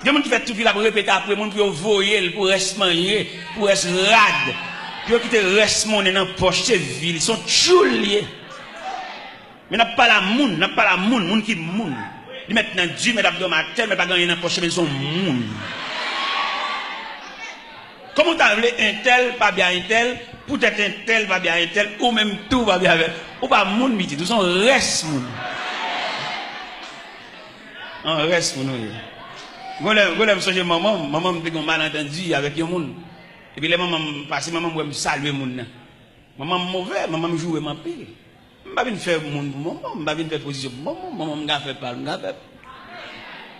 Il y a des gens qui font tout, qui répéter après, les gens qui voyer pour rester manger, pour rester rade. Puis qui te reste mon dans la poche, c'est ville, ils sont chouliers. Mais n'a pas la moun, n'a pas la moun qui moun. Ils mettent dans Dieu, mettent dans ma tête, mais pas gagner dans la poche, mais ils sont moun. Comment t'as appelé un tel, pas bien un tel, peut-être un tel, pas bien un tel, ou même tout va bien avec. Ou pas moun miti, tout sont reste moun. On reste moun. Golem songe maman me dit un malentendu avec un moun. Et puis les mamans passent, maman me salue moun. Maman mauvais, maman me joue ma pire. Je ne vais pas faire moun pour maman, je ne vais pas faire position pour maman, je ne vais pas faire parler, je ne vais pas faire.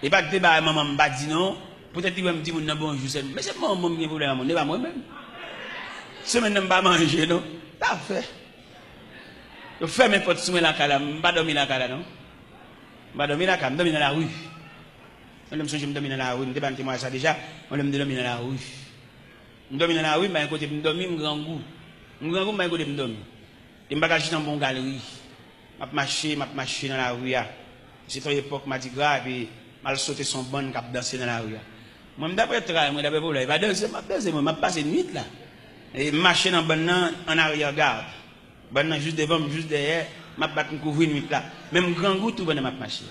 Et pas que débat maman me dit non, peut-être qu'il va me dire bonjour, mais c'est maman qui voulait mon, n'est pas moi-même. Si je ne vais pas manger non, t'as fait. Je fais mes potes sous la cala, je ne vais pas dormir la cala non. Je ne vais pas dormir la cala, je dormir dans la rue. Je me dormir dans la rue, je ne sais pas ça déjà, je me dormir dans la rue. Je dormir dans la rue, mais à côté de dormir, je grand goût. Je grand goût, mais à côté de dormir. Je me bagage dans une bonne galerie. Je marche dans la rue. C'est une époque, je dit grave, et je sauté son bon cap danser dans la rue. Moi, d'après travail, moi, d'après pour là, je vais danser, je passe une nuit là. Et je marche dans bon en arrière-garde. Bon juste devant, juste derrière, je vais me couvrir une nuit là. Même grand goût, tout bon, je marche.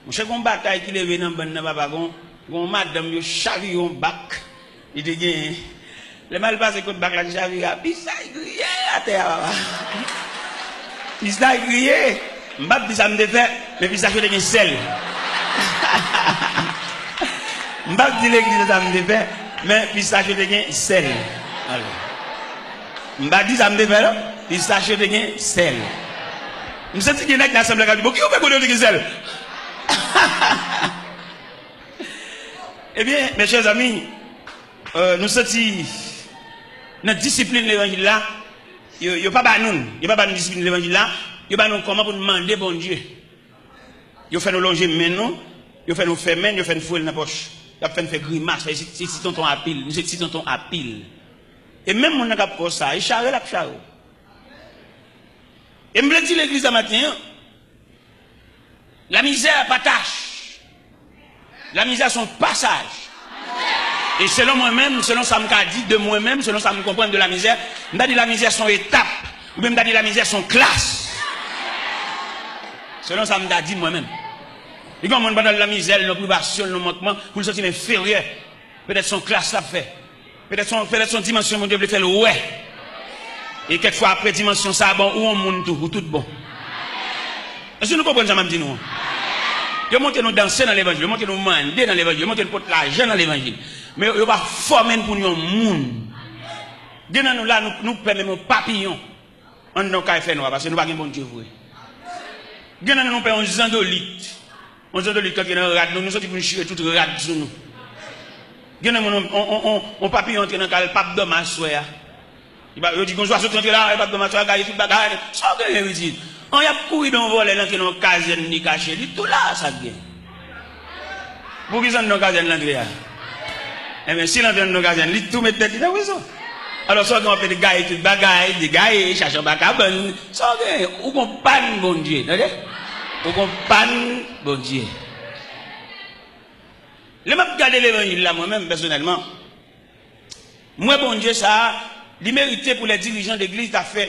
Je sais qu'on bataille qui est dans bon papa, on madame, yo charrie un bac. Il dit, le mal passé contre bac là, charrie, puis ça, il grille à terre. Puis ça, il grille. Je ne sais pas si ça me défait, mais puis ça, je suis sel. Je ne sais pas si l'église ça me défait, mais puis ça, je suis sel. Je ne sais pas si ça me défait, puis ça, je suis sel. Je me sens qu'il y a une assemblée qui dit, qui vous fait que sel? Eh bien, mes chers amis, nous sommes notre discipline de l'évangile là, il n'y a pas de discipline de l'évangile là, il n'y a pas comment pour demander bon Dieu. Il fait nous longer maintenant, il fait nous faire main, il fait nous fouler dans la poche, il fait nous faire grimace, c'est tonton à pile, nous c'est tonton à pile. Et même mon n'a pas ça, il charge la charge. Et me dit l'église ce matin, la misère pas tâche. La misère son passage. Et selon moi-même, selon ça me dit de moi-même, selon ça me comprend de la misère, je dis la misère son étape, ou même dit la misère son classe. Selon ça me dit moi-même. Et quand on dans la misère, nos privations, nos manquements, pour le sentir inférieur, peut-être son classe l'a fait. Peut-être son dimension, mon Dieu, le fait le ouais. Et quelquefois après dimension ça, bon, où on monte tout, ou tout bon. Est-ce que nous comprenons ça, m'a dit nous? Je monte nous danser dans l'évangile, je monte nous mander dans l'évangile, je monte nous porter l'argent dans l'évangile. Mais je vais former pour nous un monde. Nous là, nous permettons papillon. On ne peut pas faire noir parce que nous n'avons pas de bon Dieu. Nous payons un zandolite. Un zandolite qui est dans le rad, nous sommes pour nous chier tout le rad sur nous. On papillon entre dans le pape d'homme à soi. Il dit qu'on soit sorti là, il va de match à gagner tout bagarre. Ça que veut dire. On y a couru dans voler dans une caserne ni caché, tout là ça vient. Pour qui sont dans caserne là? Eh bien si l'on dans nos caserne, il tout met tête dans raison. Alors ça qu'on fait des gars tout bagarre, des gars cherchent bagarre, ça que ou qu'on panne bon Dieu, d'accord? Ou qu'on panne bon Dieu. Le m'a regardé l'évangile là moi-même personnellement. Moi bon Dieu ça il méritait pour les dirigeants d'église d'affaires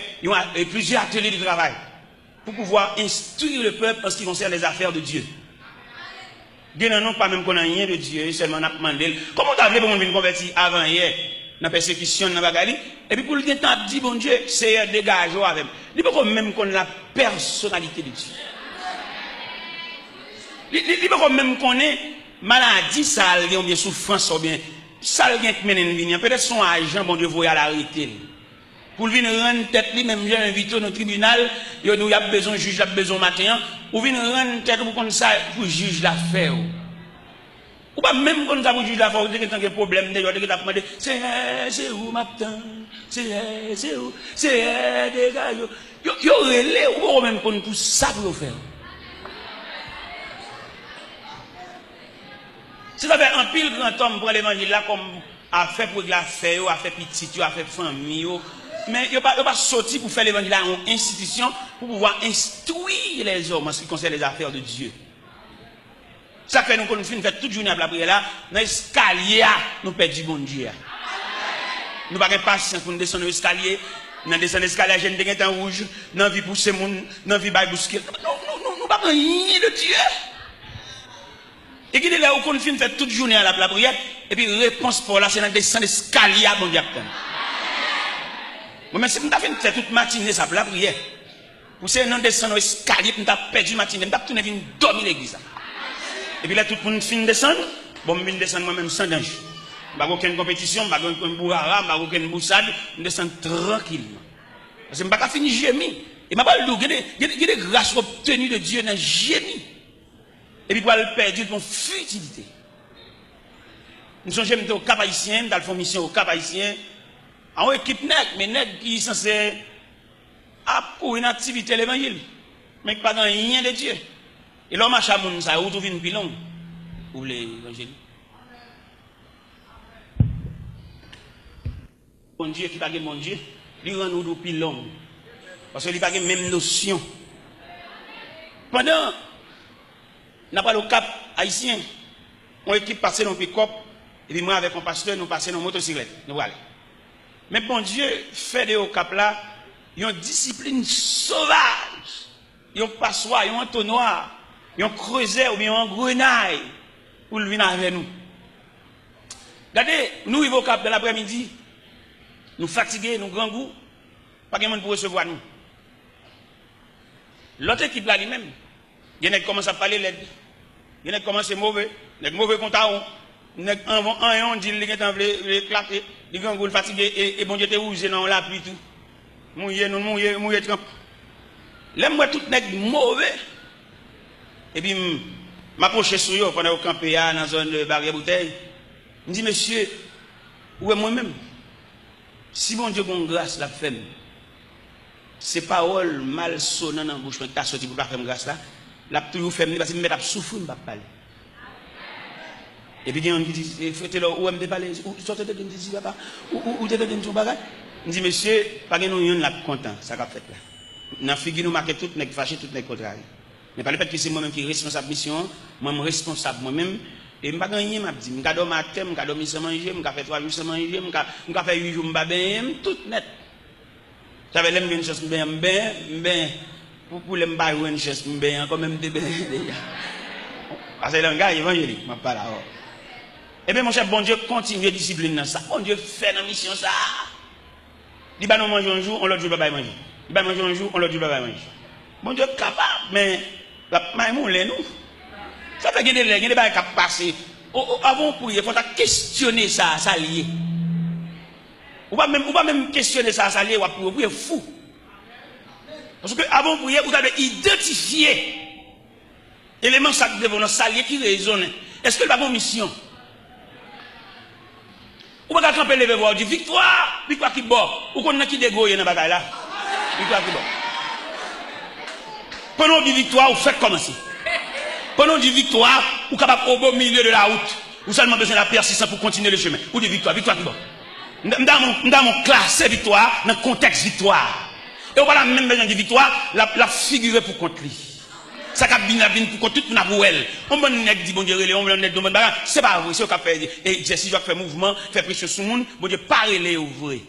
fait plusieurs ateliers de travail pour pouvoir instruire le peuple en ce qui concerne les affaires de Dieu. Dieu n'en a pas même qu'on a rien de Dieu, seulement on a demandé. Comment tu as appelé pour nous convertir avant hier, dans la persécution, dans la bagarre, et puis pour le temps, dit bon Dieu, c'est dégage avec. Il ne peut pas même qu'on la personnalité de Dieu. Il ne peut pas même qu'on ait maladie, ça, ou bien souffrance, ou bien. Ça le vient qui mène une vie. Peut-être son agent, bon Dieu, voyez à l'arrêter. Pour venir rendre tête, même j'ai invité au tribunal, il y a besoin de juge, il y a besoin de matin, ou venir rendre tête pour qu'on ça, pour juge l'affaire. Ou pas même quand ça pour juge l'affaire, vous avez un problème, vous avez demandé, c'est où matin, c'est où, c'est des gars, il y aurait ou même pour ça pour faire. Si ça fait un pile grand homme pour l'évangile là, comme a fait pour la faire, a fait petit, a fait famille, mais il n'y a pas sorti pour faire l'évangile là en institution pour pouvoir instruire les hommes en ce qui concerne les affaires de Dieu. Ça fait nous qu'on fait toute journée à la prière là, dans l'escalier, nous perdons bon Dieu. Nous n'avons pas patience pour nous descendre l'escalier, nous descendre l'escalier, j'ai des temps rouge, nous vie pousser moun, nous vie bailler bousquer. Nous pas rien de Dieu. Et qui est là où qu'on fait toute journée à la prière, et puis réponse pour là, c'est dans descendre l'escalier, bon Dieu. Moi, même si nous avons fait toute matinée ça pour la prière, pour c'est non descendre l'escalier, nous avons perdu la matinée, nous avons tourné venir dormir l'église. Et puis là, tout le monde finit de descendre. Bon, je descends moi-même sans danger. Je n'ai aucune compétition, je n'ai aucune bourrara, je n'ai aucune boussade. Je descends tranquillement. Parce que je n'ai pas fini gémir. Et je n'ai pas des grâces obtenues de Dieu dans le gémir. Et puis, pour le perdre de mon futilité. Nous sommes jamais au Cap Haïtien, dans la mission au Cap Haïtien. En équipe nègre, mais nègre qui sont censés pour une activité de l'évangile. Mais pas dans rien de Dieu. Et l'homme a chamoun, ça a retrouvé une pilon pour l'évangile. Mon Dieu qui parle mon Dieu, lui rend nous pilon. Parce qu'il n'a pas la même notion. Pendant, n'a pas le Cap haïtien, on équipe passer dans le pick-up, et puis moi avec mon pasteur, nous passons dans la motocyclette. Nous allons. Mais bon Dieu fait de au Cap là, il y a une discipline sauvage. Il y a un passoire, il y a un entonnoir. Ils ont creusé ou bien un grenaille pour le venir avec nous. Regardez, nous arrivons au Cap de l'après-midi, nous fatigués, nous grand goût, pas de monde pour recevoir nous. L'autre équipe là lui-même, il y en a qui commencent à parler l'aide, il y en a qui commencent à mauvais, il y a mauvais compte à il y en a qui ont dit qu'ils ont éclaté, ils grand goût fatigué et bon Dieu te rouge dans la pluie tout. Mouillé, nous mouillé trempe. L'aime-moi tout n'est mauvais. Et puis, je m'approche sur eux pendant que je dans la zone de barrière bouteille. Je dis, monsieur, où est moi-même? Si mon Dieu a grâce, la femme, ces paroles malsonnantes dans la bouche, qui sorti pour ne pas faire grâce là, la toujours fait, parce que je vais souffrir, je ne vais pas parler. Et puis, il y a un qui dit, faites-le, où est-ce que parler? Où sortez de me papa? Où t'es de me bagage? Je dis, monsieur, pas que nous sommes contents, ça qu'a fait là. Dans la figure, nous marquons tout, nous fâchés, tout, nous contrariés. Mais pas le fait que c'est moi-même qui est responsable de mission, moi-même responsable moi-même. Et je ne vais pas gagner, je dis, je vais dormir à terre, je vais dormir sans manger, je vais faire 3 jours sans manger, je vais faire 8 jours, je vais bien, tout net. J'avais l'aime une chose, bien, pour les m'bailler une chose, bien, quand même, déjà. Parce que le gars évangélique, je ne parle pas là. Eh bien, mon cher, bon Dieu, continue à discipliner dans ça. Bon Dieu, fait dans la mission ça. Il va nous manger un jour, on l'autre jour, il va manger. Il va manger un jour, on l'autre jour, il va manger. Bon Dieu, capable, mais. La maïmoun, nous. Ça fait qu'il y a des choses qui passent. Avant pour il faut questionner ça, ça lié. Ou pas même questionner ça, ça lié, ou pour fou. Parce que avant pour vous avez identifié éléments de salier qui résonnent. Est-ce que le pas une mission? Ou pas camper les voir du victoire qui bord. Ou qu'on a qui dégoûte dans la bagaille là. Victoire qui bord. Pendant une victoire, vous faites comment ça? Pendant une victoire, vous êtes capable au beau milieu de la route. Vous avez seulement besoin de la persistance pour continuer le chemin. Ou de victoire qui bon. Dans mon classe victoire, dans le contexte victoire. Et on va même besoin de victoire, la figure pour contre lui. Ça cap bien pour contre tout pour elle. On va nous dit bon Dieu, on va nous demander c'est pas vrai, c'est au cap faire exercice, faire mouvement, faire pression sur le monde, bon Dieu pas relé au vrai.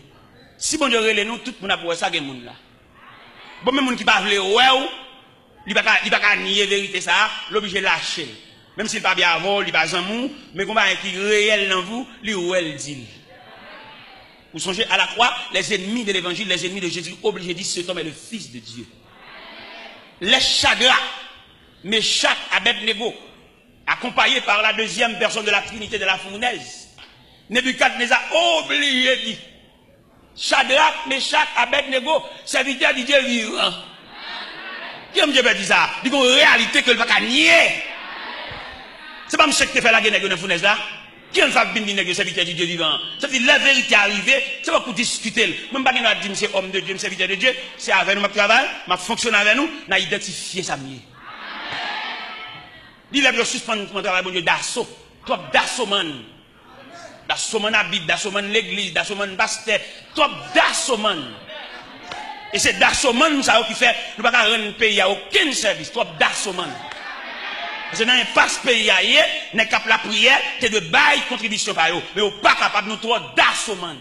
Si bon Dieu relé nous tout pour avoir ça gain monde là. Bon même monde qui pas vle ouais, il va pas nier vérité ça, l'obligé lâcher. Même s'il pas bien avant, il pas amour, mais combat qui réel dans vous, lui ou elle dit. Vous songez à la croix, les ennemis de l'évangile, les ennemis de Jésus, obligés de dire cet homme est le fils de Dieu. Les chagrins, Meshach, Abednego, accompagnés par la deuxième personne de la Trinité de la fournaise, Nebuchadnezzar obligé de dire Shadrach, Meshach, Abednego, serviteurs de Dieu vivant. Qui aime Dieu dire ça? Il y a une réalité que le va nier. C'est pas M. qui fait la guerre dans la fournaise là. Qui aime faire bien serviteur de Dieu vivant? Ça veut dire la vérité arrivée, c'est pas pour discuter. Même pas qu'il dire c'est homme de Dieu, serviteur de Dieu, c'est avec nous, ma travail, ma fonctionne avec nous, n'a identifié ça mieux. Il a suspendre mon travail, bon Dieu, d'assaut. Toi, d'assaut man. D'assaut man habite, d'assaut man l'église, d'assaut man pasteur. Toi, d'assaut man. Et c'est d'assaut man ça qui fait, nous ne pouvons pas rendre le pays à aucun service. Toi, d'assaut man. Parce que dans l'impasse pays, n'est qu'à la prière, c'est de bail contribution par eux. Mais on pas capable de nous trouver d'assommant.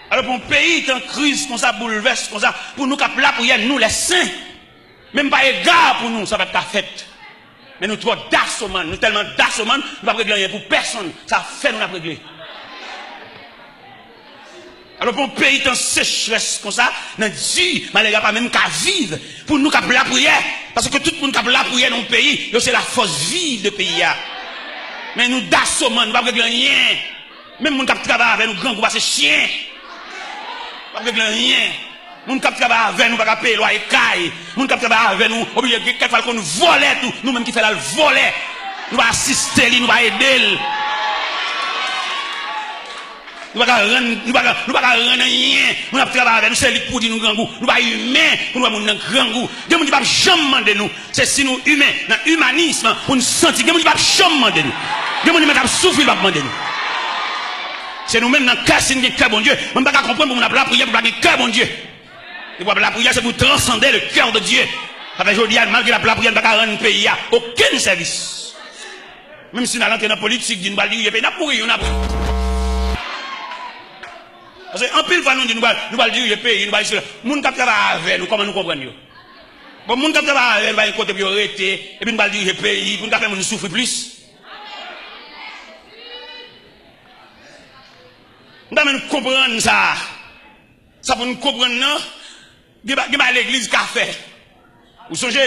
Alors pour un pays est en crise, comme ça, bouleverse, comme ça, pour nous capable la prière, nous les saints, même pas égard pour nous, ça va être ta fête. Mais nous trouvons d'assommant, nous tellement d'assommant, nous ne pouvons pas régler rien pour personne. Ça fait nous la régler. Alors pour un pays en sécheresse comme ça, nous dit, malgré pas même qu'à vivre, pour nous capable la prière, parce que tout le monde capable la prière dans le pays, c'est la force vive de pays. Mais nous d'assommant, nous ne pouvons pas régler rien. Même nous qui travaillent avec nous, grands groupes, c'est chien. Nous ne pouvons pas régler rien. Nous qui travaillent avec nous, nous ne pouvons pas payer loi et caille. Nous qui travaillent avec nous, obligé quelquefois qu'on nous vole tout, nous-mêmes qui faisons le voler, nous allons assister, nous allons aider. Nous ne pouvons pas rendre rien. Nous avons travaillé avec nous, c'est lui pour dire nous grand goût. Nous ne sommes pas humains pour nous avoir un grand goût. Dieu ne dit pas jamais demander nous. C'est si nous humains, dans l'humanisme, pour nous sentir. Dieu ne dit pas jamais demander nous. Dieu ne dit pas souffrir, pas demander nous. C'est nous-mêmes dans le cas, c'est un cœur bon Dieu. On ne peut pas comprendre pour nous la prière, pour nous un cœur bon Dieu. Et pour la prière, c'est pour transcender le cœur de Dieu. Parce que je dis, malgré la prière, on ne peut pas rendre un pays aucun service. Même si nous allons dans la politique, nous allons dire, nous pourri, on a pris. Parce qu'en pile fois, nous allons dire, le pays, nous allons dire, nous allons travailler avec nous, comment nous comprenons. Bon, nous allons travailler avec nous, côté de arrêter, et puis nous allons dire, le pays, pour nous faire nous souffrir plus. Nous allons comprendre ça. Ça pour nous comprendre, non? Il y a l'église qu'a fait. Vous songez là?